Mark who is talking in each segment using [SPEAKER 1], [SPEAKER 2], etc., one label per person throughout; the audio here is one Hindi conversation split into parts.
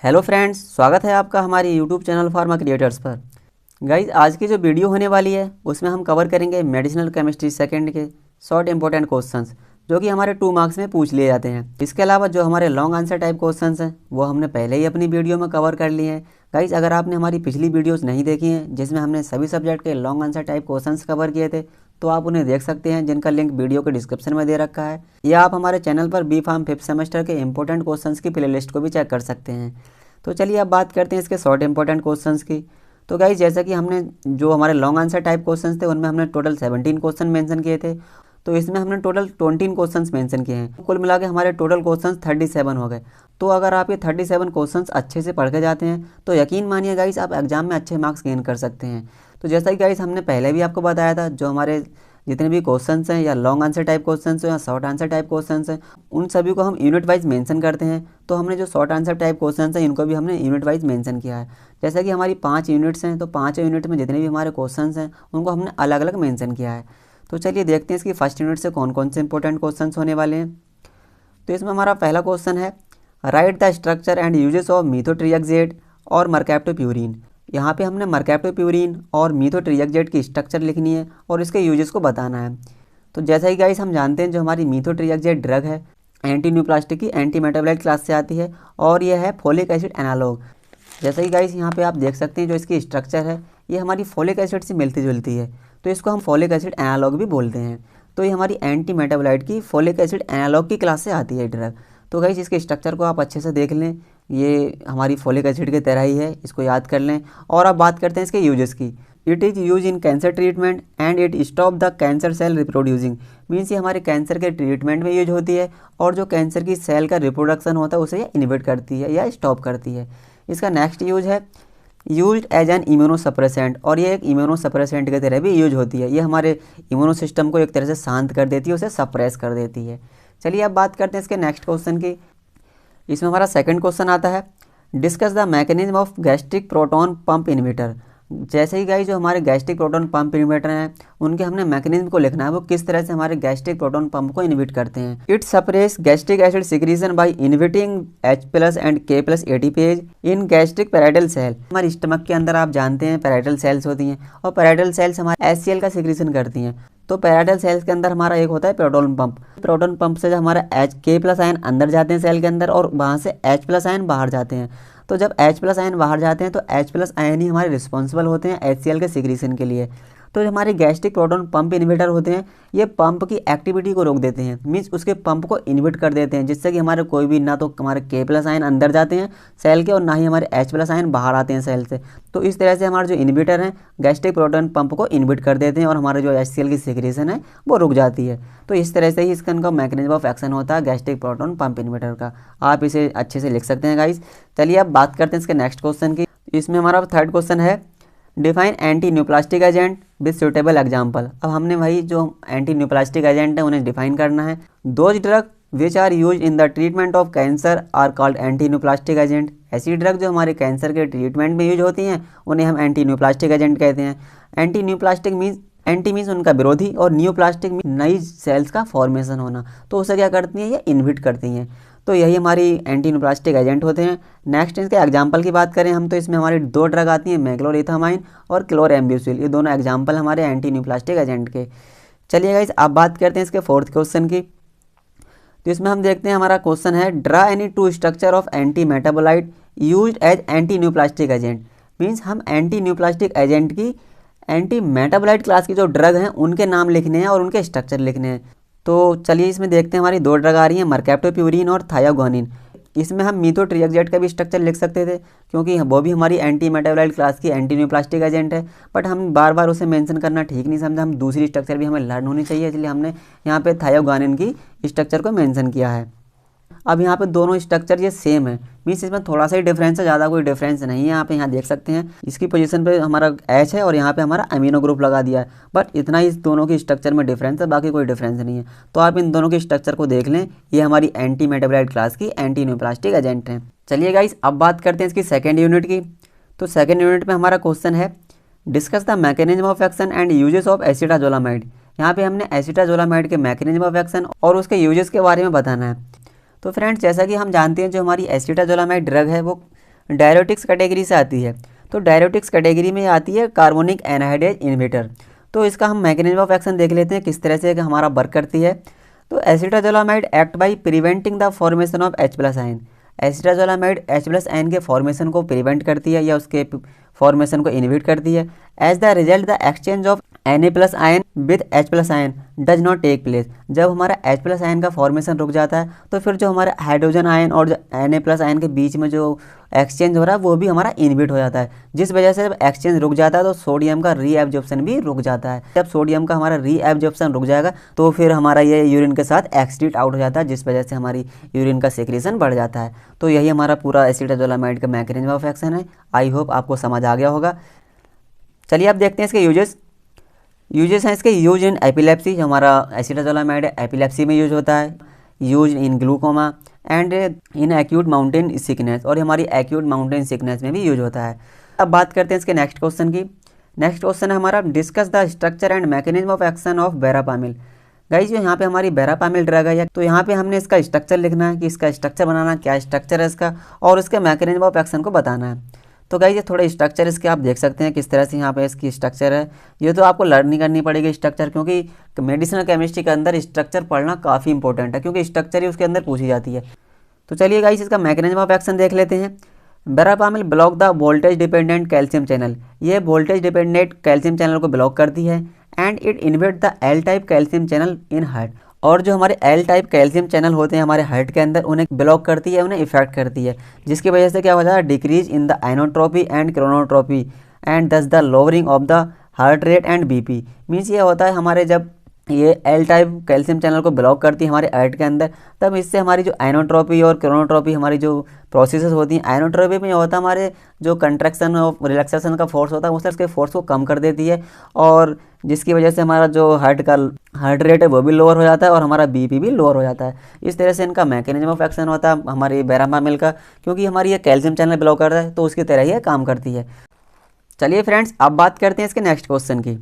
[SPEAKER 1] हेलो फ्रेंड्स, स्वागत है आपका हमारे यूट्यूब चैनल फार्मा क्रिएटर्स पर। गाइज, आज की जो वीडियो होने वाली है उसमें हम कवर करेंगे मेडिसिनल केमिस्ट्री सेकंड के शॉर्ट इंपॉर्टेंट क्वेश्चंस जो कि हमारे 2 मार्क्स में पूछ लिए जाते हैं। इसके अलावा जो हमारे लॉन्ग आंसर टाइप क्वेश्चंस हैं वो हमने पहले ही अपनी वीडियो में कवर कर लिए हैं। गाइज, अगर आपने हमारी पिछली वीडियोस नहीं देखी हैं जिसमें हमने सभी सब्जेक्ट के long answer type questions cover किए थे तो आप उन्हें देख सकते हैं, जिनका लिंक वीडियो के डिस्क्रिप्शन में दे रखा है, या आप हमारे चैनल पर बी फार्म 5th सेमेस्टर के इंपॉर्टेंट क्वेश्चंस की प्लेलिस्ट को भी चेक कर सकते हैं। तो चलिए अब बात करते हैं इसके शॉर्ट इंपॉर्टेंट क्वेश्चंस की। तो गाइस, जैसा कि हमने जो हमारे लॉन्ग आंसर टाइप क्वेश्चंस थे उनमें हमने टोटल 17 क्वेश्चन मेंशन किए थे, तो इसमें हमने टोटल 20 क्वेश्चंस मेंशन किए हैं। कुल मिला के हमारे टोटल क्वेश्चंस 37 हो गए। तो अगर आप ये 37 क्वेश्चंस अच्छे से पढ़ के जाते हैं तो यकीन मानिए गाइस, आप एग्जाम में अच्छे मार्क्स गेन कर सकते हैं। तो जैसा कि गाइस हमने पहले भी आपको बताया था, जो हमारे जितने भी क्वेश्चंस हैं या लॉन्ग आंसर टाइप क्वेश्चंस हैं या शॉर्ट आंसर टाइप क्वेश्चंस हैं उन सभी को हम यूनिट वाइज मेंशन करते हैं। तो हमने जो शॉर्ट आंसर टाइप क्वेश्चंस हैं इनको भी हमने यूनिट वाइज मेंशन किया है। जैसे कि हमारी 5 यूनिट्स हैं तो 5 यूनिट में जितने भी हमारे क्वेश्चंस हैं उनको हमने अलग अलग मेंशन किया है। तो चलिए देखते हैं इसकी फर्स्ट यूनिट से कौन कौन से इंपॉर्टेंट क्वेश्चन होने वाले हैं। तो इसमें हमारा पहला क्वेश्चन है, write the structure and uses of methotrexate और मरकैप्टोप्यूरिन। यहाँ पे हमने मरकैप्टोप्यूरिन और मीथोट्रिएक्सेट की स्ट्रक्चर लिखनी है और इसके यूजेस को बताना है। तो जैसा कि गाइस हम जानते हैं, जो हमारी मीथोट्रिएक्सेट ड्रग है एंटी न्यूप्लास्टिक की एंटी मेटाबोलाइट क्लास से आती है और यह है फोलिक एसिड एनालॉग। जैसा कि गाइस यहाँ पे आप देख सकते हैं, जो इसकी स्ट्रक्चर है ये हमारी फोलिक एसिड से मिलती जुलती है, तो इसको हम फोलिक एसिड एनालॉग भी बोलते हैं। तो ये हमारी एंटी मेटाबोलाइट की फोलिक एसिड एनालॉग की क्लास से आती है ड्रग। तो गाइस इसके स्ट्रक्चर को आप अच्छे से देख लें, ये हमारी फोलिक एसिड की तरह ही है, इसको याद कर लें। और अब बात करते हैं इसके यूजेस की। It is use in cancer treatment and it stop the cancer cell reproducing. Means ये हमारे कैंसर के ट्रीटमेंट में यूज होती है और जो कैंसर की सेल का रिप्रोडक्शन होता है उसे ये इनहिबिट करती है या स्टॉप करती है। इसका नेक्स्ट यूज है यूज्ड एज एन इम्यूनोसप्रेसेंट, और ये एक इम्यूनोसप्रेसेंट की तरह भी यूज होती है। ये हमारे इम्यूनो सिस्टम को एक तरह से शांत कर देती है, उसे सप्रेस कर देती है। चलिए अब बात करते हैं इसके नेक्स्ट क्वेश्चन की। इसमें हमारा सेकंड क्वेश्चन आता है, discuss the mechanism of gastric proton pump inhibitor. जैसे ही गाइस जो हमारे गैस्ट्रिक प्रोटॉन पंप इनहिबिटर हैं उनके हमने मैकेनिज्म को लिखना है, वो किस तरह से हमारे गैस्ट्रिक प्रोटॉन पंप को इनहिबिट करते हैं। It suppress gastric acid secretion by inhibiting H+ and K+ ATPase in gastric parietal cell. हमारे स्टमक के अंदर आप जानते हैं पैराइटल सेल्स होती हैं और पैराइटल सेल्स हमारे HCl का सिक्रीशन करती हैं। तो पैराइटल सेल्स के अंदर हमारा एक होता है प्रोटॉन पंप। प्रोटॉन पंप से जब हमारा K+ आयन अंदर जाते हैं सेल के अंदर और वहाँ से H+ आयन बाहर जाते हैं। तो जब H+ आयन बाहर जाते हैं तो H+ आयन ही हमारे रिस्पॉन्सिबल होते हैं HCl के सिक्रीशन के लिए। तो जो हमारे गैस्ट्रिक प्रोटॉन पंप इनहिबिटर होते हैं ये पंप की एक्टिविटी को रोक देते हैं, मीन्स उसके पंप को इनहिबिट कर देते हैं, जिससे कि हमारे कोई भी ना तो हमारे K+ आयन अंदर जाते हैं सेल के और ना ही हमारे H+ आयन बाहर आते हैं सेल से। तो इस तरह से हमारे जो इनहिबिटर हैं गैस्ट्रिक प्रोटॉन पंप को इनहिबिट कर देते हैं और हमारे जो HCl की सिक्रीशन है वो रुक जाती है। तो इस तरह से ही इसका इनका मैकेनिज्म ऑफ एक्शन होता है गैस्ट्रिक प्रोटॉन पंप इनहिबिटर का। आप इसे अच्छे से लिख सकते हैं गाइस। चलिए अब बात करते हैं इसके नेक्स्ट क्वेश्चन की। इसमें हमारा थर्ड क्वेश्चन है, define anti neoplastic agent with suitable example. अब हमने वही जो एंटी न्यूप्लास्टिक एजेंट है उन्हें डिफाइन करना है। Those drug which are use in the treatment of cancer are called anti neoplastic agent. ऐसी ड्रग जो हमारे कैंसर के ट्रीटमेंट में यूज होती हैं उन्हें हम एंटी न्यूप्लास्टिक एजेंट कहते हैं। Anti neoplastic means, anti means उनका विरोधी और न्यूप्लास्टिक मीन्स नई सेल्स का फॉर्मेशन होना। तो उसे क्या करती हैं, ये इनहिबिट करती हैं। तो यही हमारी एंटी न्यूप्लास्टिक एजेंट होते हैं। नेक्स्ट इसके एग्जाम्पल की बात करें हम तो इसमें हमारी 2 ड्रग आती हैं, मैक्लोरिथामाइन और क्लोरेम्ब्यूसिल। ये दोनों एग्जाम्पल हमारे एंटी न्यूप्लास्टिक एजेंट के। चलिए गाइस अब बात करते हैं इसके फोर्थ क्वेश्चन की। तो इसमें हम देखते हैं हमारा क्वेश्चन है, draw any 2 structure of anti metabolite used as anti neoplastic agent. Means हम एंटी न्यूप्लास्टिक एजेंट की एंटी मेटाबोलाइट क्लास की जो ड्रग हैं उनके नाम लिखने हैं और उनके स्ट्रक्चर लिखने हैं। तो चलिए इसमें देखते हैं, हमारी 2 ड्रग आ रही हैं, मरकैप्टोप्यूरिन और थायोगोनिन। इसमें हम मीथोट्रिएक्सेट का भी स्ट्रक्चर लिख सकते थे क्योंकि वो भी हमारी एंटी मेटाबोलाइट क्लास की एंटी न्यूप्लास्टिक एजेंट है, बट हम बार बार उसे मेंशन करना ठीक नहीं समझा। हम दूसरी स्ट्रक्चर भी हमें लर्न होनी चाहिए, इसलिए हमने यहाँ पे थायोगोनिन की स्ट्रक्चर को मेंशन किया है। अब यहाँ पे दोनों स्ट्रक्चर ये सेम है, मीन्स इसमें थोड़ा सा ही डिफरेंस है, ज़्यादा कोई डिफरेंस नहीं है। आप यहाँ देख सकते हैं इसकी पोजीशन पे हमारा H है और यहाँ पे हमारा अमीनो ग्रुप लगा दिया है, बट इतना ही इस दोनों की स्ट्रक्चर में डिफरेंस है, बाकी कोई डिफरेंस नहीं है। तो आप इन दोनों की स्ट्रक्चर को देख लें, ये हमारी एंटी मेटाबोलाइट क्लास की एंटी न्यूप्लास्टिक एजेंट हैं। चलिए गाइस अब बात करते हैं इसकी सेकेंड यूनिट की। तो सेकेंड यूनिट में हमारा क्वेश्चन है, discuss the mechanism of action and uses of acetazolamide. यहाँ पे हमने एसिटाजोलामाइड के मैकेनिज्म ऑफ एक्शन और उसके यूजेस के बारे में बताना है। तो फ्रेंड्स जैसा कि हम जानते हैं, जो हमारी एसिटाजोलामाइड ड्रग है वो डायरेटिक्स कैटेगरी से आती है। तो डायरेटिक्स कैटेगरी में आती है कार्बोनिक एनहाइड्रेज इनहिबिटर। तो इसका हम मैकेनिज्म ऑफ एक्शन देख लेते हैं किस तरह से हमारा वर्क करती है। तो acetazolamide act by preventing the formation of H+ ion. Acetazolamide H+ ion के फॉर्मेशन को प्रिवेंट करती है या उसके फॉर्मेशन को इनहिबिट करती है। As the result the exchange of Na+ ion with H+ ion does not take place. जब हमारा H+ आयन का फॉर्मेशन रुक जाता है तो फिर जो हमारा हाइड्रोजन आयन और जो Na+ आयन के बीच में जो एक्सचेंज हो रहा है वो भी हमारा इनहिबिट हो जाता है, जिस वजह से जब एक्सचेंज रुक जाता है तो सोडियम का रीएब्जॉर्प्शन भी रुक जाता है। जब सोडियम का हमारा रीएब्जॉर्प्शन रुक जाएगा तो फिर हमारा ये यूरिन के साथ एक्सक्रीट आउट हो जाता है, जिस वजह से हमारी यूरिन का सेक्रेशन बढ़ जाता है। तो यही हमारा पूरा एसिटाजोलामाइड का मैकेनिज्म ऑफ एक्शन है। आई होप आपको समझ आ गया होगा। चलिए अब देखते हैं इसके यूजेस हैं इसके। यूज इन एपिलेप्सी, जो हमारा एसिटाजोलामाइड एपिलेप्सी में यूज होता है। Use in glaucoma and in acute mountain sickness, और हमारी एक्यूट माउंटेन सिकनेस में भी यूज होता है। अब बात करते हैं इसके नेक्स्ट क्वेश्चन की। नेक्स्ट क्वेश्चन है हमारा discuss the structure and mechanism of action of verapamil. Guys जो यहाँ पे हमारी वेरापामिल ड्रग है, तो यहाँ पे हमने इसका स्ट्रक्चर लिखना है कि इसका स्ट्रक्चर बनाना, क्या स्ट्रक्चर है इसका, और उसके मैकेनिज्म ऑफ एक्शन को बताना है। तो गाइस ये थोड़े स्ट्रक्चर इसके आप देख सकते हैं किस तरह से यहाँ पे इसकी स्ट्रक्चर है। ये तो आपको लर्निंग करनी पड़ेगी स्ट्रक्चर, क्योंकि मेडिसिनल केमिस्ट्री के अंदर स्ट्रक्चर पढ़ना काफ़ी इंपॉर्टेंट है, क्योंकि स्ट्रक्चर ही उसके अंदर पूछी जाती है। तो चलिए गाइस इसका मैकेनिज्म ऑफ एक्शन देख लेते हैं। Verapamil block the voltage dependent calcium channel. ये वोल्टेज डिपेंडेंट कैल्शियम चैनल को ब्लॉक करती है। And it InvIT the L type calcium channel in heart. और जो हमारे एल टाइप कैल्शियम चैनल होते हैं हमारे हार्ट के अंदर, उन्हें ब्लॉक करती है, उन्हें इफेक्ट करती है, जिसकी वजह से क्या हो जाता है, decrease in the inotropy and chronotropy and thus the lowering of the heart rate and BP. Means ये होता है हमारे जब ये एल टाइप कैल्शियम चैनल को ब्लॉक करती है हमारे हार्ट के अंदर, तब इससे हमारी जो आइनोट्रोपी और क्रोनोट्रोपी हमारी जो प्रोसेसेस होती हैं, आइनोट्रोपी में होता है हमारे जो कंट्रैक्शन और रिलैक्सेशन का फोर्स होता है, उससे उसके फोर्स को कम कर देती है, और जिसकी वजह से हमारा जो हार्ट रेट है वो भी लोअर हो जाता है और हमारा बीपी भी लोअर हो जाता है। इस तरह से इनका मैकेनिज्म ऑफ एक्शन होता है हमारी वेरापामिल का, क्योंकि हमारी ये कैल्शियम चैनल ब्लॉक करता है तो उसकी तरह ही काम करती है। चलिए फ्रेंड्स अब बात करते हैं इसके नेक्स्ट क्वेश्चन की।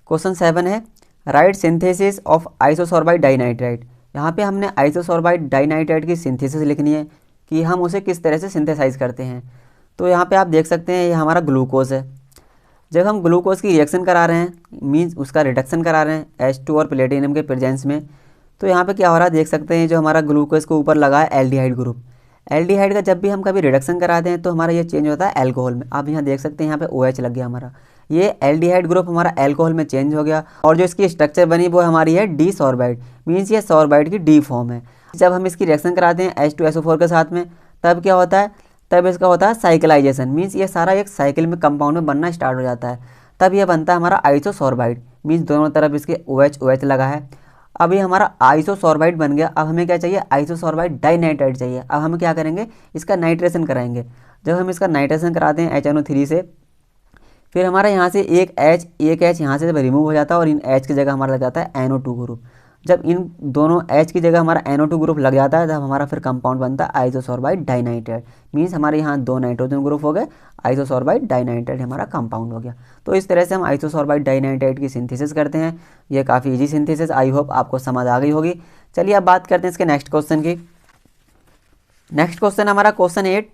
[SPEAKER 1] क्वेश्चन 7 है राइट सिंथेसिस ऑफ आइसोसोर्बाइड डाइनाइट्राइट। यहाँ पे हमने आइसोसोर्बाइड डाइनाइट्राइट की सिंथेसिस लिखनी है कि हम उसे किस तरह से सिंथेसाइज करते हैं। तो यहाँ पे आप देख सकते हैं ये हमारा ग्लूकोज है। जब हम ग्लूकोज की रिएक्शन करा रहे हैं, मीन्स उसका रिडक्शन करा रहे हैं H2 और प्लेटिनम के प्रेजेंस में, तो यहाँ पे क्या हो रहा है देख सकते हैं, जो हमारा ग्लूकोज के ऊपर लगा है एल्डिहाइड ग्रुप। एल्डिहाइड का जब भी हम कभी रिडक्शन कराते हैं तो हमारा ये चेंज होता है एल्कोहल में। आप यहाँ देख सकते हैं यहाँ पे OH लग गया हमारा, ये एल्डिहाइड ग्रुप हमारा एल्कोहल में चेंज हो गया, और जो इसकी स्ट्रक्चर बनी वो हमारी है डी सॉर्बाइड। मीन्स ये सॉर्बाइड की डी फॉर्म है। जब हम इसकी रिएक्शन कराते हैं H2SO4 के साथ में, तब क्या होता है, तब इसका होता है साइकिलाइजेशन। मीन्स ये सारा एक साइकिल में कंपाउंड में बनना स्टार्ट हो जाता है, तब ये बनता है हमारा आइसोसॉर्बाइड। मीन्स दोनों तरफ इसके OH लगा है। अब ये हमारा आइसोसॉर्बाइड बन गया। अब हमें क्या चाहिए, आइसोसॉर्बाइड डाइनाइट्राइट चाहिए। अब हम क्या करेंगे, इसका नाइट्रेशन कराएंगे। जब हम इसका नाइट्रेशन कराते हैं HNO3 से, फिर हमारा यहाँ से एक H यहाँ से जब रिमूव हो जाता है और इन H की जगह हमारा लग जाता है NO2 ग्रुप। जब इन दोनों H की जगह हमारा NO2 ग्रुप लग जाता है तब हमारा फिर कंपाउंड बनता है आइसोसॉर्बाइड डाइनाइट्राइट। मीन्स हमारे यहाँ 2 नाइट्रोजन ग्रुप हो गए, आइसोसॉर्बाइड डाइनाइट्राइट हमारा कंपाउंड हो गया। तो इस तरह से हम आइसोसॉर्बाइड डाइनाइट्राइट की सिंथेसिस करते हैं। ये काफ़ी ईजी सिंथेसिस, आई होप आपको समझ आ गई होगी। चलिए अब बात करते हैं इसके नेक्स्ट क्वेश्चन की। नेक्स्ट क्वेश्चन हमारा क्वेश्चन 8।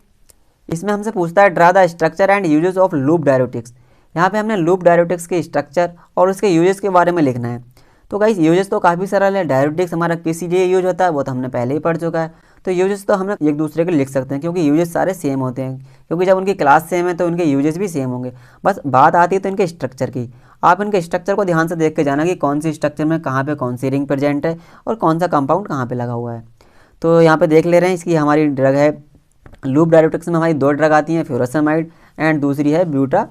[SPEAKER 1] इसमें हमसे पूछता है draw the structure and uses of loop diuretics. यहाँ पे हमने लूप डायरेटिक्स के स्ट्रक्चर और उसके यूजेस के बारे में लिखना है। तो गाइस यूजेस तो काफ़ी सरल है। डायरेटिक्स हमारा किस लिए यूज होता है वो तो हमने पहले ही पढ़ चुका है। तो यूजेस तो हम एक दूसरे के लिख सकते हैं, क्योंकि यूजेस सारे सेम होते हैं, क्योंकि जब उनकी क्लास सेम है तो उनके यूजेस भी सेम होंगे। बस बात आती है तो इनके स्ट्रक्चर की। आप इनके स्ट्रक्चर को ध्यान से देख के जाना कि कौन सी स्ट्रक्चर में कहाँ पे कौन सी रिंग प्रेजेंट है और कौन सा कंपाउंड कहाँ पे लगा हुआ है। तो यहाँ पे देख ले रहे हैं, इसकी हमारी ड्रग है लूप डायरेटिक्स में हमारी 2 ड्रग आती हैं, फ्यूरासेमाइड एंड दूसरी है ब्यूटा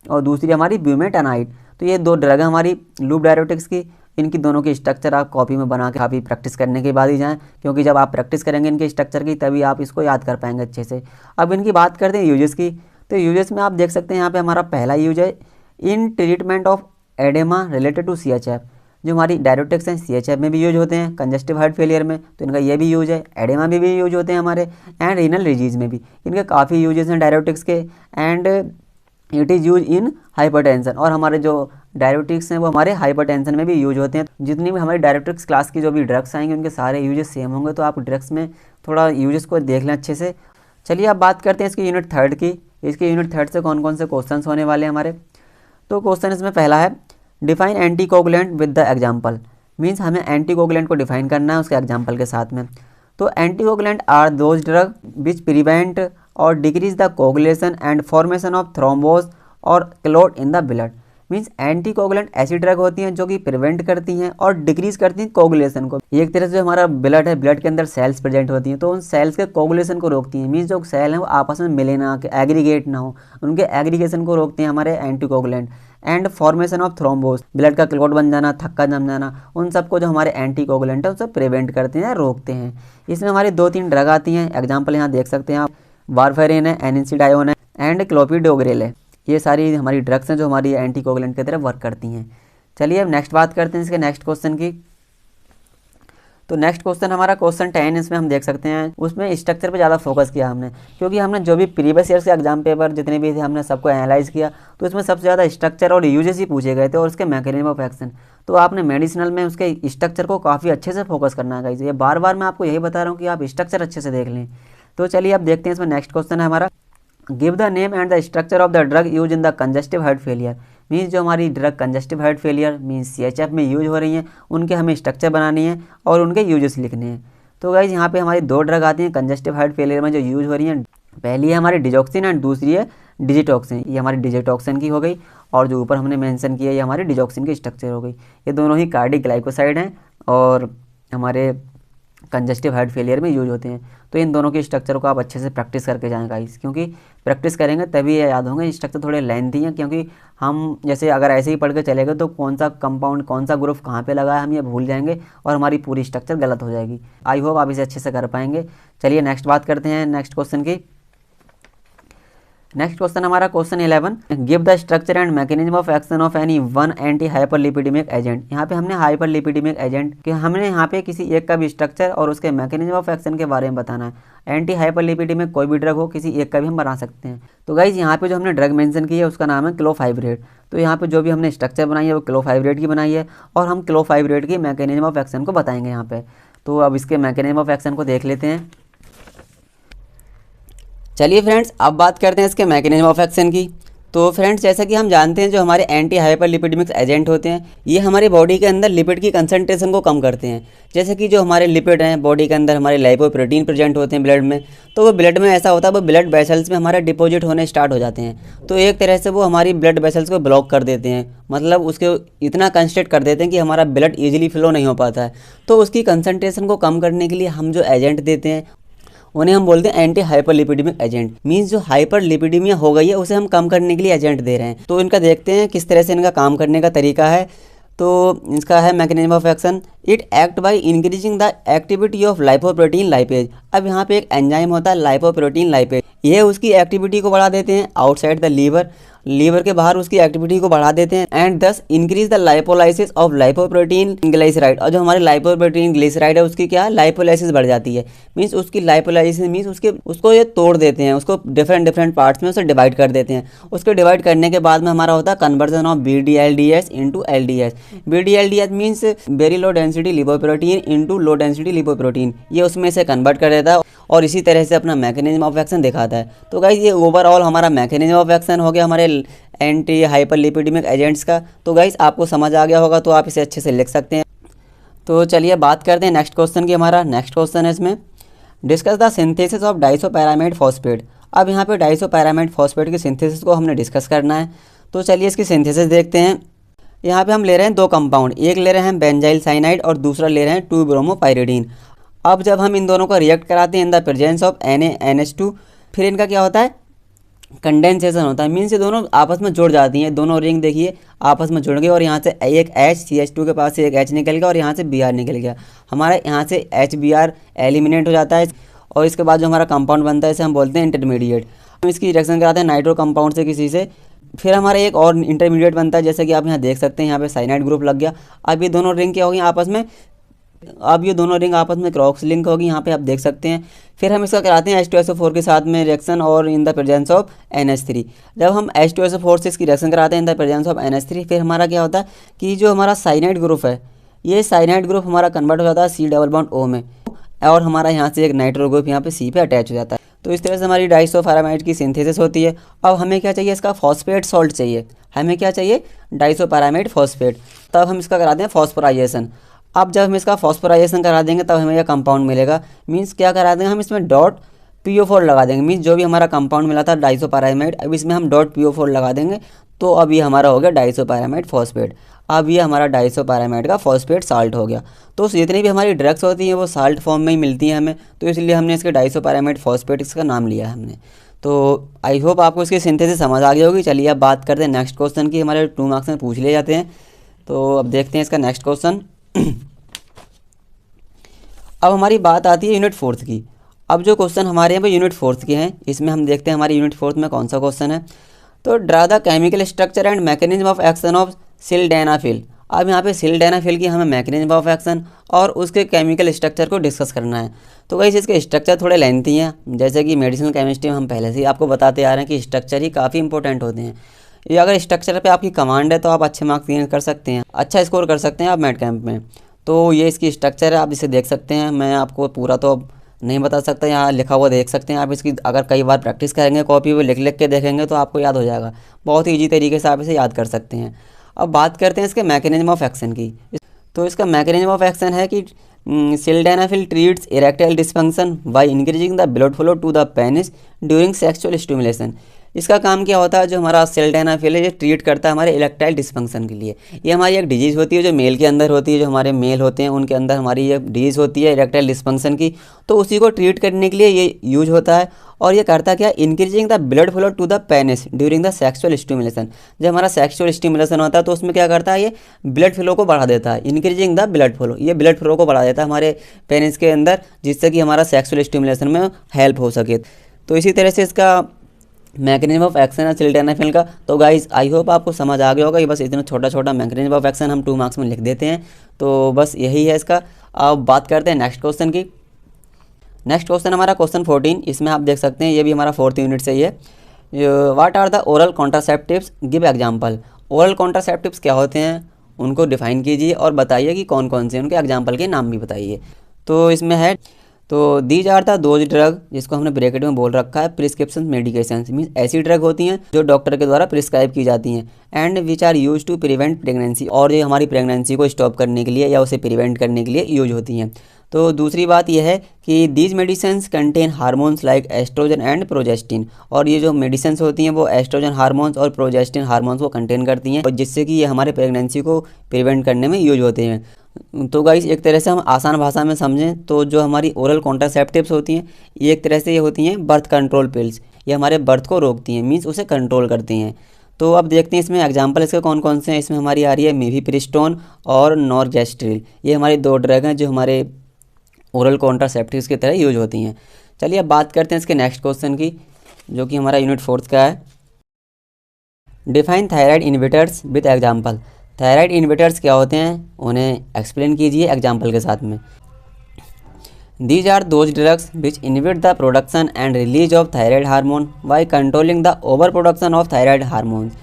[SPEAKER 1] और दूसरी हमारी ब्यूमेटानाइड। तो ये 2 ड्रग है हमारी लूप डायरेटिक्स की। इनकी दोनों की स्ट्रक्चर आप कॉपी में बना के काफ़ी प्रैक्टिस करने के बाद ही जाएं, क्योंकि जब आप प्रैक्टिस करेंगे इनके स्ट्रक्चर की तभी आप इसको याद कर पाएंगे अच्छे से। अब इनकी बात करते हैं यूजेस की। तो यूजेस में आप देख सकते हैं यहाँ पे हमारा पहला यूज है in treatment of oedema related to CHF। जो हमारी डायरेटिक्स हैं CHF में भी यूज होते हैं, कंजस्टिव हार्ट फेलियर में, तो इनका ये भी यूज है। एडेमा में भी यूज होते हैं हमारे, एंड रीनल डिजीज़ में भी इनके काफ़ी यूजेस हैं डायरेटिक्स के। And it is use in hypertension, और हमारे जो डायरेटिक्स हैं वो हमारे हाइपरटेंशन में भी यूज होते हैं। जितनी भी हमारी डायरेटिक्स क्लास की जो भी ड्रग्स आएंगे उनके सारे यूजेस सेम होंगे, तो आप ड्रग्स में थोड़ा यूजेस को देख लें अच्छे से। चलिए अब बात करते हैं इसकी यूनिट थर्ड की। इसके यूनिट थर्ड से कौन कौन से क्वेश्चंस होने वाले हैं हमारे। तो क्वेश्चन इसमें पहला है define anticoagulant with the example. Means हमें एंटीकोगुलेंट को डिफाइन करना है उसके एग्जाम्पल के साथ में। तो anticoagulant are those drug which prevent और decrease the coagulation and formation of thrombus और clot in the blood. Means anticoagulant ऐसी ड्रग होती हैं जो कि प्रिवेंट करती हैं और डिक्रीज करती हैं कोगुलेशन को। एक तरह से जो हमारा ब्लड है, ब्लड के अंदर सेल्स प्रेजेंट होती हैं, तो उन सेल्स के कोगुलेशन को रोकती हैं। मीन्स जो सेल हैं वो आपस में मिले ना, एग्रीगेट ना हो, उनके एग्रीगेशन को रोकते हैं हमारे anticoagulant. And formation of thrombus, blood का क्लॉट बन जाना, थक्का जम जाना, उन सबको जो हमारे एंटीकोगुलेंट है उससे प्रिवेंट करते हैं, रोकते हैं। इसमें हमारी 2-3 ड्रग आती हैं, एग्जाम्पल यहाँ देख सकते हैं आप। वारफेरिन है, एनिसिडायोन है एंड क्लोपिडोग्रेल है। ये सारी हमारी ड्रग्स हैं जो हमारी एंटीकोगुलेंट की तरह वर्क करती हैं। चलिए अब नेक्स्ट बात करते हैं इसके नेक्स्ट क्वेश्चन की। तो नेक्स्ट क्वेश्चन हमारा क्वेश्चन 10, इसमें हम देख सकते हैं उसमें स्ट्रक्चर पे ज़्यादा फोकस किया हमने, क्योंकि हमने जो भी प्रीवियस ईयर के एग्जाम पेपर जितने भी थे हमने सबको एनालाइज किया, तो इसमें सबसे ज़्यादा स्ट्रक्चर और यूजेस ही पूछे गए थे और उसके मैकेनिज्म ऑफ एक्शन। तो आपने मेडिसिनल में उसके स्ट्रक्चर को काफ़ी अच्छे से फोकस करना है गाइस। ये बार बार मैं आपको यही बता रहा हूँ कि आप स्ट्रक्चर अच्छे से देख लें। तो चलिए अब देखते हैं इसमें नेक्स्ट क्वेश्चन है हमारा give the name and the structure of the drug use in the congestive heart failure. Means जो हमारी drug congestive heart failure means CHF में यूज हो रही हैं, उनके हमें स्ट्रक्चर बनानी है और उनके यूजेस लिखने हैं। तो गाइज यहाँ पे हमारी 2 ड्रग आती हैं कंजस्टिव हार्ट फेलियर में जो यूज हो रही हैं। पहली है हमारी डिजॉक्सिन एंड दूसरी है डिजिटॉक्सिन। ये हमारी डिजिटॉक्सिन की हो गई और जो ऊपर हमने मेंशन किया ये हमारी डिजॉक्सिन की स्ट्रक्चर हो गई। ये दोनों ही कार्डिक ग्लाइकोसाइड हैं और हमारे कंजस्टिव हार्ट फेलियर में यूज होते हैं। तो इन दोनों के स्ट्रक्चर को आप अच्छे से प्रैक्टिस करके जाएं गाइस, क्योंकि प्रैक्टिस करेंगे तभी ये याद होंगे। स्ट्रक्चर थोड़े लेंथी हैं, क्योंकि हम जैसे अगर ऐसे ही पढ़ के चले गए तो कौन सा कंपाउंड कौन सा ग्रुप कहाँ पे लगा है हम ये भूल जाएंगे और हमारी पूरी स्ट्रक्चर गलत हो जाएगी। आई होप आप इसे अच्छे से कर पाएंगे। चलिए नेक्स्ट बात करते हैं नेक्स्ट क्वेश्चन की। नेक्स्ट क्वेश्चन हमारा question 11 give the structure and mechanism of action of any one anti hyperlipidaemic agent. यहाँ पे हमने हाइपरलिपिडेमिक एजेंट के हमने यहाँ पे किसी एक का भी स्ट्रक्चर और उसके मैकेनिज्म ऑफ एक्शन के बारे में बताना है। एंटी हाइपरलिपिडेमिक कोई भी ड्रग हो, किसी एक का भी हम बना सकते हैं। तो गाइज यहाँ पे जो हमने ड्रग मेंशन की है उसका नाम है क्लोफाइब्रेट। तो यहाँ पे जो भी हमने स्ट्रक्चर बनाई है वो क्लोफाइब्रेट की बनाई है और हम क्लोफाइब्रेट की मैकेनिज्म ऑफ एक्शन को बताएंगे यहाँ पे। तो अब इसके मैकेनिज्म ऑफ एक्शन को देख लेते हैं। चलिए फ्रेंड्स अब बात करते हैं इसके मैकेनिज्म ऑफ एक्शन की। तो फ्रेंड्स जैसा कि हम जानते हैं जो हमारे एंटी हाइपरलिपिडेमिक एजेंट होते हैं ये हमारी बॉडी के अंदर लिपिड की कंसंट्रेशन को कम करते हैं। जैसे कि जो हमारे लिपिड हैं बॉडी के अंदर हमारे लाइपोप्रोटीन प्रेजेंट होते हैं ब्लड में, तो वो ब्लड में ऐसा होता है वो ब्लड वेसल्स में हमारे डिपॉजिट होने स्टार्ट हो जाते हैं। तो एक तरह से वो हमारी ब्लड वेसल्स को ब्लॉक कर देते हैं, मतलब उसके इतना कंस्ट्रक्ट कर देते हैं कि हमारा ब्लड ईजिली फ्लो नहीं हो पाता है। तो उसकी कंसंट्रेशन को कम करने के लिए हम जो एजेंट देते हैं उन्हें हम बोलते हैं एंटी हाइपरलिपिडेमिक एजेंट। मीन्स जो हाइपरलिपिडेमिया हो गई है उसे हम कम करने के लिए एजेंट दे रहे हैं। तो इनका देखते हैं किस तरह से इनका काम करने का तरीका है। तो इसका है mechanism of action it act by increasing the activity of lipoprotein lipase. अब यहाँ पे एक एंजाइम होता है लाइपोप्रोटीन लाइपेज, ये उसकी एक्टिविटी को बढ़ा देते हैं आउटसाइड द लीवर, लीवर के बाहर उसकी एक्टिविटी को बढ़ा देते हैं एंड दस increase the lipolysis of lipoprotein glyceride. और जो हमारे लाइपोप्रोटीन ग्लिसराइड है उसकी क्या है लाइपोलाइसिस बढ़ जाती है। मीन्स उसकी लाइपोलाइसिस मीन्स उसको ये तोड़ देते हैं, उसको डिफरेंट पार्ट्स में उसे डिवाइड कर देते हैं। उसको डिवाइड करने के बाद में हमारा होता है conversion of BDLDS into LDS। BDLDS means very low density lipoprotein into low density lipoprotein, ये उसमें से कन्वर्ट कर देता है और इसी तरह से अपना मैकेनिज्म ऑफ एक्शन दिखाता है। तो गाइस ये ओवरऑल हमारा मैकेनिज्म ऑफ एक्शन हो गया हमारे एंटी हाइपरलिपिडेमिक एजेंट्स का। तो गाइस आपको समझ आ गया होगा तो आप इसे अच्छे से लिख सकते हैं। तो चलिए बात करते हैं नेक्स्ट क्वेश्चन की। हमारा नेक्स्ट क्वेश्चन है इसमें discuss the synthesis of disopyramide phosphate. अब यहाँ पे डाइसोपैरामाइड फॉस्फेट की सिंथेसिस को हमने डिस्कस करना है। तो चलिए इसकी सिंथेसिस देखते हैं। यहाँ पे हम ले रहे हैं 2 कंपाउंड, एक ले रहे हैं बेंजाइल साइनाइड और दूसरा ले रहे हैं 2-ब्रोमोपाइरिडीन। अब जब हम इन दोनों को रिएक्ट कराते हैं इन द प्रेजेंस ऑफ NaNH2 फिर इनका क्या होता है कंडेंसेशन होता है। मीन्स ये दोनों आपस में जुड़ जाती हैं, दोनों रिंग देखिए आपस में जुड़ गए और यहाँ से एक H CH2 के पास से एक H निकल गया और यहाँ से Br निकल गया, हमारा यहाँ से HBr एलिमिनेट हो जाता है और इसके बाद जो हमारा कंपाउंड बनता है इसे हम बोलते हैं इंटरमीडिएट। हम इसकी रिएक्शन कराते हैं नाइट्रो कंपाउंड से किसी से, फिर हमारा एक और इंटरमीडिएट बनता है जैसे कि आप यहाँ देख सकते हैं यहाँ पे साइनाइड ग्रुप लग गया। अब ये दोनों रिंग क्या होगी आपस में, अब ये दोनों रिंग आपस में क्रॉस लिंक होगी, यहाँ पे आप देख सकते हैं। फिर हम इसका कराते हैं H2SO4 के साथ में रिएक्शन और इन द प्रेजेंस ऑफ NH3। जब हम H2SO4 से इसकी रिएक्शन कराते हैं इन द प्रेजेंस ऑफ NH3 फिर हमारा क्या होता है कि जो हमारा साइनाइड ग्रुप है ये साइनाइड ग्रुप हमारा कन्वर्ट हो जाता है C डबल बॉन्ड O में और हमारा यहाँ से एक नाइट्रो ग्रुप यहाँ पे C पे अटैच हो जाता है। तो तो इस तरह से हमारी डाइसोपैरामाइड की सिंथेसिस होती है। अब हमें क्या चाहिए, इसका फॉस्फेट सॉल्ट चाहिए। हमें क्या चाहिए, डाइसोपैरामाइड फॉस्फेट। तब हम इसका करा दें फॉस्फोराइजेशन। अब जब हम इसका फॉस्फोराइजेशन करा देंगे तब हमें यह कंपाउंड मिलेगा। मीन्स क्या करा देंगे, हम इसमें डॉट PO4 लगा देंगे। मीन्स जो भी हमारा कंपाउंड मिला था डाइसोपैरामाइड, अब इसमें हम डॉट PO4 लगा देंगे। तो अब ये हमारा हो गया डाइसोपैरामाइड फॉस्फेट। अब ये हमारा डाइसोपैरामाइड का फॉस्फेट साल्ट हो गया। तो जितनी भी हमारी ड्रग्स होती हैं वो साल्ट फॉर्म में ही मिलती हैं हमें, तो इसलिए हमने इसके डाइसोपैरामाइड फॉस्फेट इसका नाम लिया है हमने। तो आई होप आपको इसकी सिंथेसिस समझ आ गई होगी। चलिए अब बात करते हैं नेक्स्ट क्वेश्चन की, हमारे 2 मार्क्स में पूछ लिए जाते हैं। तो अब देखते हैं इसका नेक्स्ट क्वेश्चन। अब हमारी बात आती है यूनिट 4 की। अब जो क्वेश्चन हमारे यहाँ पे यूनिट 4 के हैं, इसमें हम देखते हैं हमारी यूनिट 4 में कौन सा क्वेश्चन है। तो draw the chemical structure and mechanism of action of sildenafil. अब यहाँ पे सिल्डेनाफिल की हमें मैकेनिज्म ऑफ एक्शन और उसके केमिकल स्ट्रक्चर को डिस्कस करना है। तो गाइस इसके स्ट्रक्चर थोड़े लेंथी हैं, जैसे कि मेडिसिनल केमिस्ट्री में हम पहले से ही आपको बताते आ रहे हैं कि स्ट्रक्चर ही काफ़ी इंपॉर्टेंट होते हैं। ये अगर स्ट्रक्चर पे आपकी कमांड है तो आप अच्छे मार्क्स गेन कर सकते हैं, अच्छा स्कोर कर सकते हैं आप मैट कैंप में। तो ये इसकी स्ट्रक्चर है, आप इसे देख सकते हैं। मैं आपको पूरा तो अब नहीं बता सकता, यहाँ लिखा हुआ देख सकते हैं आप। इसकी अगर कई बार प्रैक्टिस करेंगे, कॉपी पे लिख लिख के देखेंगे तो आपको याद हो जाएगा। बहुत ही ईजी तरीके से आप इसे याद कर सकते हैं। अब बात करते हैं इसके मैकेनिज्म ऑफ एक्शन की। तो इसका मैकेनिज्म ऑफ एक्शन है कि sildenafil treats erectile dysfunction by increasing the blood flow to the penis during sexual stimulation. इसका काम क्या होता है, जो हमारा सिल्डेनाफिल है ये ट्रीट करता है हमारे इरेक्टाइल डिस्फंक्शन के लिए। ये हमारी एक डिजीज़ होती है जो मेल के अंदर होती है, जो हमारे मेल होते हैं उनके अंदर हमारी ये डिजीज़ होती है इरेक्टाइल डिस्फंक्शन की। तो उसी को ट्रीट करने के लिए ये यूज होता है। और ये करता क्या, increasing the blood flow to the penis during the sexual stimulation. जब हमारा सेक्सुअल स्टिमुलेशन होता है तो उसमें क्या करता है, ये ब्लड फ्लो को बढ़ा देता है। इंक्रीजिंग द ब्लड फ्लो, ये ब्लड फ्लो को बढ़ा देता है हमारे पेनिस के अंदर, जिससे कि हमारा सेक्सुअल स्टिमुलेशन में हेल्प हो सके। तो इसी तरह से इसका मैकेनिज्म ऑफ एक्शन है सिल्डेनाफिल का। तो गाइस आई होप आपको समझ आ गया होगा। ये बस इतना छोटा छोटा मैकेनिज्म ऑफ एक्शन हम 2 मार्क्स में लिख देते हैं। तो बस यही है इसका। अब बात करते हैं नेक्स्ट क्वेश्चन की। नेक्स्ट क्वेश्चन हमारा क्वेश्चन 14। इसमें आप देख सकते हैं ये भी हमारा 4th यूनिट से ही है। What are the oral contraceptives, give example. Oral contraceptives क्या होते हैं, उनको डिफाइन कीजिए और बताइए कि कौन कौन से, उनके एग्जाम्पल के नाम भी बताइए। तो इसमें है, तो these are the those drug, जिसको हमने ब्रैकेट में बोल रखा है प्रिस्क्रिप्शन मेडिकेशन, मीन्स ऐसी ड्रग होती हैं जो डॉक्टर के द्वारा प्रिस्क्राइब की जाती हैं। And which are use to prevent pregnancy, और ये हमारी प्रेगनेंसी को स्टॉप करने के लिए या उसे प्रिवेंट करने के लिए यूज होती हैं। तो दूसरी बात यह है कि these medicines contain hormones like oestrogen and progestin, और ये जो मेडिसिन्स होती हैं वो एस्ट्रोजन हार्मोन्स और प्रोजेस्टिन हार्मोन्स को कंटेन करती हैं, और जिससे कि ये हमारे प्रेगनेंसी को प्रिवेंट करने में यूज होते हैं। तो गाइस एक तरह से हम आसान भाषा में समझें तो जो हमारी ओरल कॉन्ट्रासेप्टिव्स होती हैं ये एक तरह से ये होती हैं बर्थ कंट्रोल पिल्स। ये हमारे बर्थ को रोकती हैं, मीन्स उसे कंट्रोल करती हैं। तो अब देखते हैं इसमें एग्जांपल इसके कौन कौन से हैं। इसमें हमारी आ रही है मिफीप्रिस्टोन और नॉर्जेस्ट्रिल। ये हमारी 2 ड्रग हैं जो हमारे ओरल कॉन्ट्रासेप्टिव्स की तरह यूज होती हैं। चलिए अब बात करते हैं इसके नेक्स्ट क्वेश्चन की, जो कि हमारा यूनिट 4 का है। Define thyroid inhibitors with example. Thyroid inhibitors क्या होते हैं, उन्हें एक्सप्लेन कीजिए एग्जाम्पल के साथ में। These are those drugs which inhibit the production and release of thyroid hormone by controlling the over production of thyroid hormones.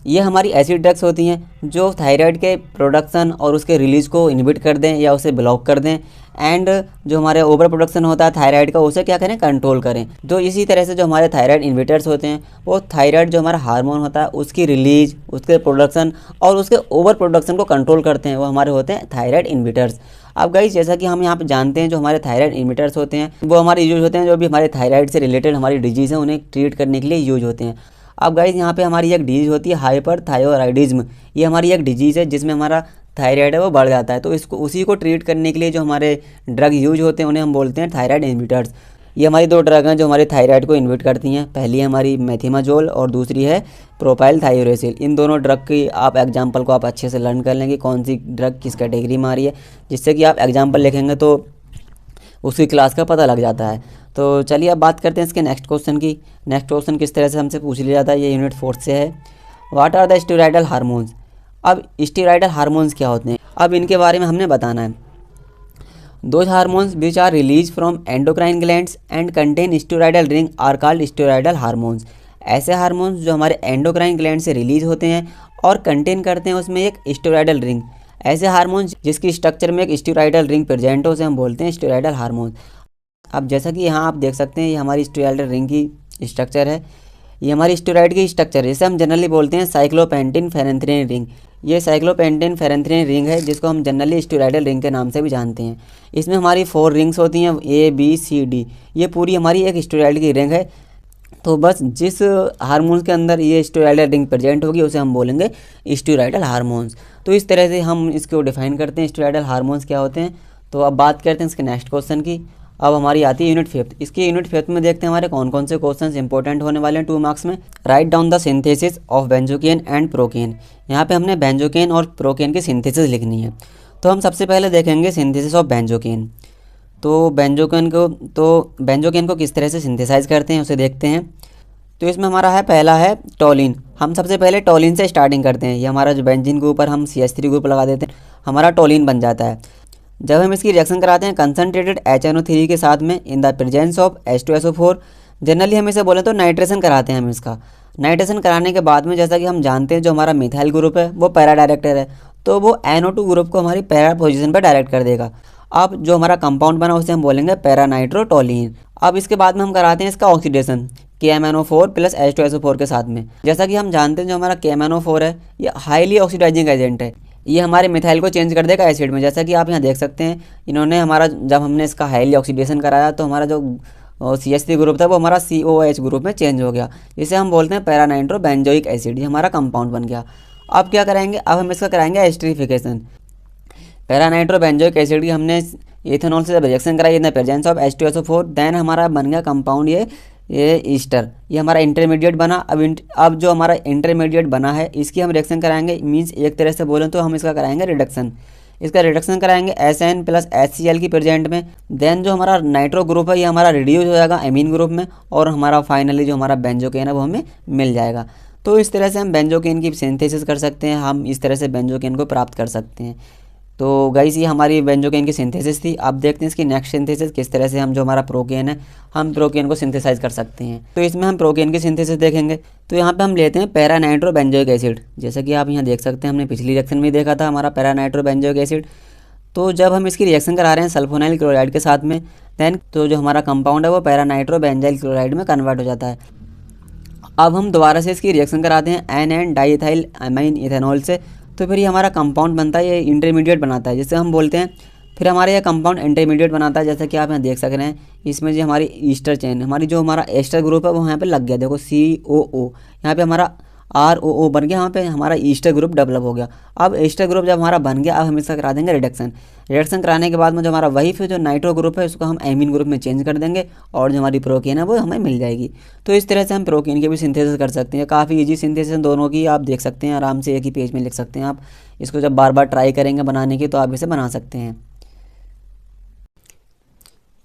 [SPEAKER 1] ये हमारी ऐसी ड्रग्स होती हैं जो थायराइड के प्रोडक्शन और उसके रिलीज़ को इनहिबिट कर दें या उसे ब्लॉक कर दें, एंड जो हमारे ओवर प्रोडक्शन होता है थायराइड का उसे क्या करें, कंट्रोल करें। तो इसी तरह से जो हमारे थायराइड इनहिबिटर्स होते हैं वो थायराइड जो हमारा हार्मोन होता है उसकी रिलीज, उसके प्रोडक्शन और उसके ओवर प्रोडक्शन को कंट्रोल करते हैं, वो हमारे होते हैं थायराइड इनहिबिटर्स। अब गाइस जैसा कि हम यहाँ पे जानते हैं जो हमारे थायराइड इनहिबिटर्स होते हैं वो हमारे यूज होते हैं जो भी हमारे थायराइड से रिलेटेड हमारी डिजीज़ है उन्हें ट्रीट करने के लिए यूज होते हैं। अब गाइस यहाँ पे हमारी एक डिजीज़ होती है हाइपरथायरॉयडिज्म। ये हमारी एक डिजीज़ है जिसमें हमारा थायराइड है वो बढ़ जाता है। तो इसको उसी को ट्रीट करने के लिए जो हमारे ड्रग यूज होते हैं उन्हें हम बोलते हैं थायराइड इनहिबिटर्स। ये हमारी 2 ड्रग हैं जो हमारे थायराइड को इनहिबिट करती हैं। पहली है हमारी मेथिमाजोल और दूसरी है प्रोपाइल थायोरेसिल। इन दोनों ड्रग की आप एग्जाम्पल को आप अच्छे से लर्न कर लेंगे कौन सी ड्रग किस कैटेगरी में आ रही है, जिससे कि आप एग्जाम्पल लिखेंगे तो उसकी क्लास का पता लग जाता है। तो चलिए अब बात करते हैं इसके नेक्स्ट क्वेश्चन की। नेक्स्ट क्वेश्चन किस तरह से हमसे पूछ लिया जाता है, ये यूनिट 4 से है। What are the steroidal hormones. अब स्टेरॉयडल हार्मोन्स क्या होते हैं, अब इनके बारे में हमने बताना है। Those hormones which are release from endocrine glands and contain steroidal ring are called steroidal hormones. ऐसे हार्मोन्स जो हमारे एंडोक्राइन ग्लैंड से रिलीज होते हैं और कंटेन करते हैं उसमें एक स्टेरॉयडल रिंग। ऐसे हार्मोन्स जिसकी स्ट्रक्चर में एक स्टेरॉयडल रिंग प्रेजेंट हो उसे हम बोलते हैं स्टेरॉयडल हार्मोन्स। अब जैसा कि यहाँ आप देख सकते हैं, ये हमारी स्टेरॉयडल रिंग की स्ट्रक्चर है। ये हमारी स्टेरॉयड की स्ट्रक्चर है, जिसे हम जनरली बोलते हैं साइक्लोपेंटेन फेरेंथ्रिन रिंग। ये साइक्लोपेंटेन फेरेंथ्रिन रिंग है, जिसको हम जनरली स्टेरॉयडल रिंग के नाम से भी जानते हैं। इसमें हमारी 4 रिंग्स होती हैं, ABCD। ये पूरी हमारी एक स्टेरॉयड की रिंग है। तो बस जिस हार्मोन्स के अंदर ये स्टेरॉयडल रिंग प्रेजेंट होगी उसे हम बोलेंगे स्टेरॉयडल हार्मोन्स। तो इस तरह से हम इसको डिफाइन करते हैं स्टेरॉयडल हार्मोन्स क्या होते हैं। तो अब बात करते हैं इसके नेक्स्ट क्वेश्चन की। अब हमारी आती है यूनिट 5th। इसकी यूनिट 5th में देखते हैं हमारे कौन कौन से क्वेश्चंस इंपॉर्टेंट होने वाले हैं 2 मार्क्स में। Write down the synthesis of benzocaine and procaine. यहाँ पे हमने बेंजोकेन और प्रोकेन की सिंथेसिस लिखनी है। तो हम सबसे पहले देखेंगे सिंथेसिस ऑफ बेंजोकेन। तो बेंजोकेन को किस तरह से सिंथेसाइज करते हैं उसे देखते हैं। तो इसमें हमारा है, पहला है टोलिन। हम सबसे पहले टोलिन से स्टार्टिंग करते हैं। ये हमारा जो बेंजीन के ऊपर हम CH3 ग्रुप लगा देते हैं, हमारा टोलिन बन जाता है। जब हम इसकी रिएक्शन कराते हैं कंसनट्रेटेड HNO3 के साथ में इन the presence of H2SO4, generally हम इसे बोले तो नाइट्रेशन कराते हैं हम इसका। नाइट्रेशन कराने के बाद में जैसा कि हम जानते हैं जो हमारा मिथाइल ग्रुप है वो पैरा डायरेक्टर है, तो वो NO2 ग्रुप को हमारी पैरा पोजीशन पर डायरेक्ट कर देगा। अब जो हमारा कंपाउंड बना उसे हम बोलेंगे पैरा नाइट्रोटोलिन। अब इसके बाद में हम कराते हैं इसका ऑक्सीडेशन KMNO4 प्लस H2SO4 के साथ में। जैसा कि हम जानते हैं जो हमारा KMNO4 है ये हाईली ऑक्सीडाइजिंग एजेंट है। ये हमारे मिथाइल को चेंज कर देगा एसिड में। जैसा कि आप यहाँ देख सकते हैं, इन्होंने हमारा जब हमने इसका हाईली ऑक्सीडेशन कराया तो हमारा जो CH3 ग्रुप था वो हमारा COH ग्रुप में चेंज हो गया, जिसे हम बोलते हैं पैरा नाइट्रो बेंजोइक एसिड। ये हमारा कंपाउंड बन गया। अब क्या कराएंगे, अब हम इसका कराएंगे esterification. Para nitro benzoic acid की हमने इथेनॉल से जब रिएक्शन कराई in the presence of H2SO4, then हमारा बन गया कंपाउंड ये ईस्टर। ये हमारा इंटरमीडिएट बना। अब जो हमारा इंटरमीडिएट बना है इसकी हम रिएक्शन कराएंगे, मींस एक तरह से बोलें तो हम इसका कराएंगे रिडक्शन। इसका रिडक्शन कराएंगे SN प्लस HCl की प्रेजेंट में। देन जो हमारा नाइट्रो ग्रुप है ये हमारा रिड्यूस हो जाएगा एमीन ग्रुप में, और हमारा फाइनली जो हमारा बेंजोकेन है वो हमें मिल जाएगा। तो इस तरह से हम बेंजोकेन की सिंथेसिस कर सकते हैं, हम इस तरह से बेंजोकेन को प्राप्त कर सकते हैं। तो गाइस ये हमारी बेंजोकेन की सिंथेसिस थी। अब देखते हैं इसकी नेक्स्ट सिंथेसिस किस तरह से हम जो हमारा प्रोकेन है हम प्रोकेन को सिंथेसाइज कर सकते हैं। तो इसमें हम प्रोकेन की सिंथेसिस देखेंगे। तो यहाँ पे हम लेते हैं पैरा नाइट्रो बेंजोइक एसिड। जैसा कि आप यहाँ देख सकते हैं, हमने पिछली रिएक्शन में देखा था हमारा पैरा नाइट्रो बेंजोइक एसिड। तो जब हम इसकी रिएक्शन करा रहे हैं सल्फोनाइल क्लोराइड के साथ में, देन तो जो हमारा कंपाउंड है वो पैरा नाइट्रो बेंजाइल क्लोराइड में कन्वर्ट हो जाता है। अब हम दोबारा से इसकी रिएक्शन कराते हैं NN डाइथाइल अमाइन इथेनॉल से, तो फिर ये हमारा कंपाउंड बनता है, ये इंटरमीडिएट बनाता है जिसे हम बोलते हैं। फिर हमारे ये कंपाउंड इंटरमीडिएट बनाता है, जैसा कि आप यहाँ देख सक रहे हैं। इसमें जो हमारी ईस्टर चेन, हमारी जो हमारा एस्टर ग्रुप है वो यहाँ पे लग गया, देखो COO, यहाँ पे हमारा ROO बन गया, यहाँ पे हमारा ईस्टर ग्रुप डेवलप हो गया। अब ईस्टर ग्रुप जब हमारा बन गया, अब हम इसका करा देंगे रिडक्शन। रिडक्शन कराने के बाद में जो हमारा वही फिर जो नाइट्रो ग्रुप है उसको हम एमीन ग्रुप में चेंज कर देंगे, और जो हमारी प्रोकेन है वो हमें मिल जाएगी। तो इस तरह से हम प्रोकेन की भी सिंथेसिस कर सकते हैं। काफ़ी ईजी सिंथेसिस दोनों की, आप देख सकते हैं आराम से एक ही पेज में लिख सकते हैं। आप इसको जब बार बार ट्राई करेंगे बनाने की तो आप इसे बना सकते हैं।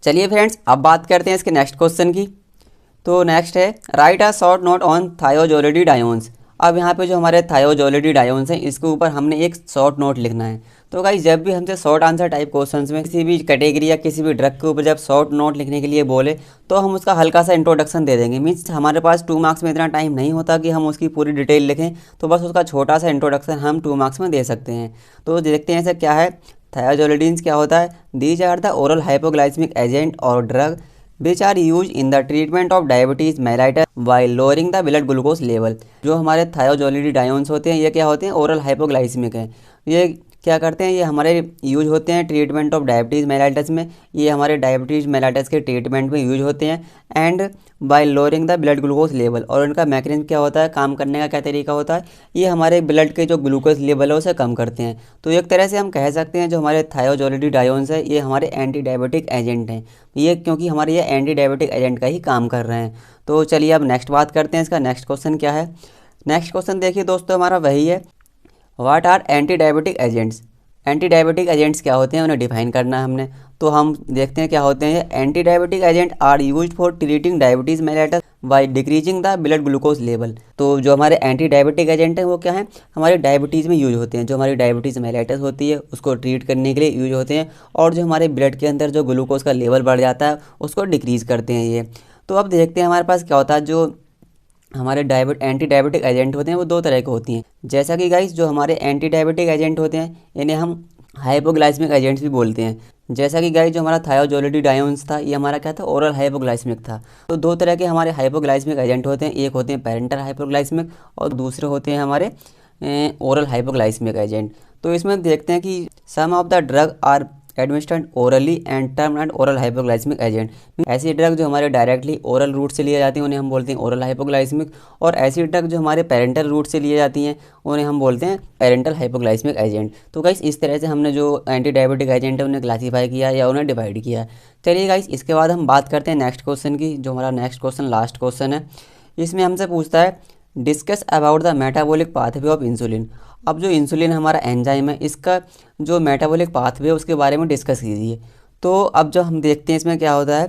[SPEAKER 1] चलिए फ्रेंड्स, अब बात करते हैं इसके नेक्स्ट क्वेश्चन की। तो नेक्स्ट है write a short note on thiazolidinediones. अब यहाँ पे जो हमारे थायोजोलिडी डायोन्स हैं इसके ऊपर हमने एक शॉर्ट नोट लिखना है। तो गाइस जब भी हमसे शॉर्ट आंसर टाइप क्वेश्चंस में किसी भी कैटेगरी या किसी भी ड्रग के ऊपर जब शॉर्ट नोट लिखने के लिए बोले तो हम उसका हल्का सा इंट्रोडक्शन दे देंगे। मीन्स हमारे पास 2 मार्क्स में इतना टाइम नहीं होता कि हम उसकी पूरी डिटेल लिखें, तो बस उसका छोटा सा इंट्रोडक्शन हम 2 मार्क्स में दे सकते हैं। तो देखते हैं ऐसा क्या है। थायोजोलिडीन्स क्या होता है, these are the oral hypoglycaemic agent और drug which are used in the treatment of diabetes mellitus while lowering the blood glucose level। जो हमारे थायोजोलिडीडायोन्स होते हैं ये क्या होते हैं, ओरल हाइपोग्लाइसेमिक हैं। ये क्या करते हैं, ये हमारे यूज होते हैं ट्रीटमेंट ऑफ डायबिटीज़ मेलाइटस में। ये हमारे डायबिटीज़ मेलाइटस के ट्रीटमेंट में यूज होते हैं। And bye lowering the blood glucose level, और इनका मैकेनिज्म क्या होता है, काम करने का क्या तरीका होता है, ये हमारे ब्लड के जो ग्लूकोज लेवल है उसे कम करते हैं। तो एक तरह से हम कह सकते हैं जो हमारे थायोजोलिडीडायोन्स है ये हमारे एंटी डायबिटिक एजेंट हैं। ये क्योंकि हमारे ये एंटी डायबिटिक एजेंट का ही काम कर रहे हैं। तो चलिए अब नेक्स्ट बात करते हैं इसका नेक्स्ट क्वेश्चन क्या है। नेक्स्ट क्वेश्चन देखिए दोस्तों हमारा वही है, what are anti diabetic agents. Anti diabetic agents क्या होते हैं उन्हें डिफाइन करना है हमने। तो हम देखते हैं क्या होते हैं। Anti diabetic agent are used for treating diabetes mellitus by decreasing the blood glucose level. तो जो हमारे एंटी डायबिटिक एजेंट हैं वो क्या है, हमारे डायबिटीज़ में यूज होते हैं। जो हमारी डायबिटीज़ मेलाइटस होती है उसको ट्रीट करने के लिए यूज होते हैं, और जो हमारे ब्लड के अंदर जो ग्लूकोज का लेवल बढ़ जाता है उसको डिक्रीज़ करते हैं ये। तो अब देखते हैं हमारे पास क्या होता है। जो हमारे एंटी डायबिटिक एजेंट होते हैं वो 2 तरह के होती हैं। जैसा कि गाइस जो हमारे एंटी डायबिटिक एजेंट होते हैं इन्हें हम हाइपोग्लाइसेमिक एजेंट्स भी बोलते हैं। जैसा कि गाइस जो हमारा थायोजोलिडिडायोन्स था ये हमारा क्या था, ओरल हाइपोग्लाइसेमिक था। तो दो तरह के हमारे हाइपोग्लाइसेमिक एजेंट होते हैं, एक होते हैं पेरेंटल हाइपोग्लाइसेमिक और दूसरे होते हैं हमारे ओरल हाइपोग्लाइसेमिक एजेंट। तो इसमें देखते हैं कि some of the drug are administered orally and termed oral hypoglycaemic agent. ऐसी ड्रग जो हमारे डायरेक्टली ओरल रूट से लिए जाती हैं उन्हें हम बोलते हैं ओरल हाइपोग्लाइसेमिक, और ऐसी ड्रग जो हमारे पेरेंटल रूट से लिए जाती हैं उन्हें हम बोलते हैं पेरेंटल हाइपोग्लाइसेमिक एजेंट। तो गाइस इस तरह से हमने जो एंटी डायबिटिक एजेंट है उन्हें क्लासीफाई किया या उन्हें डिवाइड किया। चलिए गाइस इसके बाद हम बात करते हैं नेक्स्ट क्वेश्चन की, जो हमारा नेक्स्ट क्वेश्चन लास्ट क्वेश्चन है। इसमें हमसे पूछता है discuss about the metabolic pathway of insulin. अब जो इंसुलिन हमारा एंजाइम है इसका जो मेटाबॉलिक पाथवे है उसके बारे में डिस्कस कीजिए। तो अब जो हम देखते हैं इसमें क्या होता है,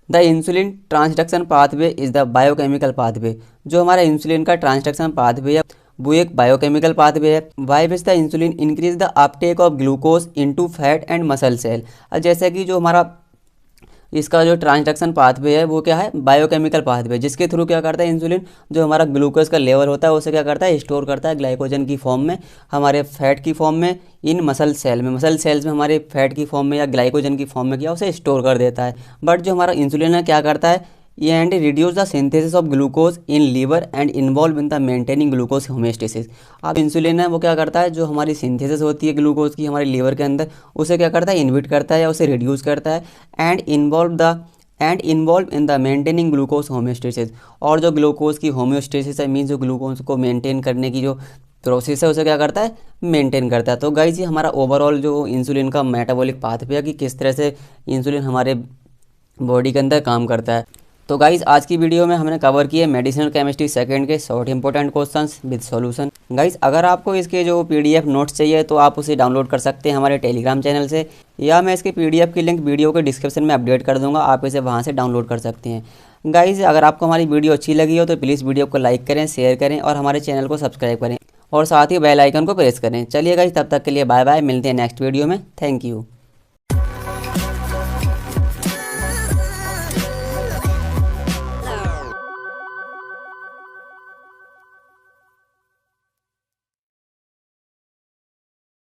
[SPEAKER 1] the insulin transduction pathway is the biochemical pathway. जो हमारा इंसुलिन का ट्रांसडक्शन पाथवे है वो एक बायोकेमिकल पाथवे है। By which the insulin increase the uptake of glucose into fat and muscle cell. जैसे कि जो हमारा इसका जो ट्रांसडक्शन पाथवे है वो क्या है, बायोकेमिकल पाथवे, जिसके थ्रू क्या करता है इंसुलिन जो हमारा ग्लूकोज का लेवल होता है उसे क्या करता है, स्टोर करता है ग्लाइकोजन की फॉर्म में, हमारे फैट की फॉर्म में, इन मसल सेल में, मसल सेल्स में हमारे फैट की फॉर्म में या ग्लाइकोजन की फॉर्म में क्या उसे स्टोर कर देता है। बट जो हमारा इंसुलिन है क्या करता है, ये and reduce the synthesis of glucose in liver and involve in the maintaining glucose homeostasis. अब इंसुलिन है वो क्या करता है, जो हमारी सिंथेसिस होती है ग्लूकोज की हमारे लीवर के अंदर उसे क्या करता है, इनहिबिट करता है या उसे रिड्यूस करता है, and involve in the maintaining glucose homeostasis. और जो ग्लूकोज की होम्योस्टेसिस है मीन्स जो ग्लूकोज को मेंटेन करने की जो प्रोसेस है उसे क्या करता है, मेंटेन करता है। तो गाइस ये हमारा ओवरऑल जो इंसुलिन का मेटाबॉलिक पाथवे है कि किस तरह से इंसुलिन हमारे बॉडी के अंदर काम करता है। तो गाइस आज की वीडियो में हमने कवर किए मेडिसिनल केमिस्ट्री सेकंड के short important questions with solution. Guys अगर आपको इसके जो पीडीएफ नोट्स चाहिए तो आप उसे डाउनलोड कर सकते हैं हमारे टेलीग्राम चैनल से, या मैं इसके पीडीएफ की लिंक वीडियो के डिस्क्रिप्शन में अपडेट कर दूंगा, आप इसे वहाँ से डाउनलोड कर सकते हैं। गाइस अगर आपको हमारी वीडियो अच्छी लगी हो तो प्लीज़ वीडियो को लाइक करें, शेयर करें और हमारे चैनल को सब्सक्राइब करें और साथ ही बेल आइकन को प्रेस करें। चलिए गाइस तब तक के लिए बाय बाय, मिलते हैं नेक्स्ट वीडियो में। Thank you.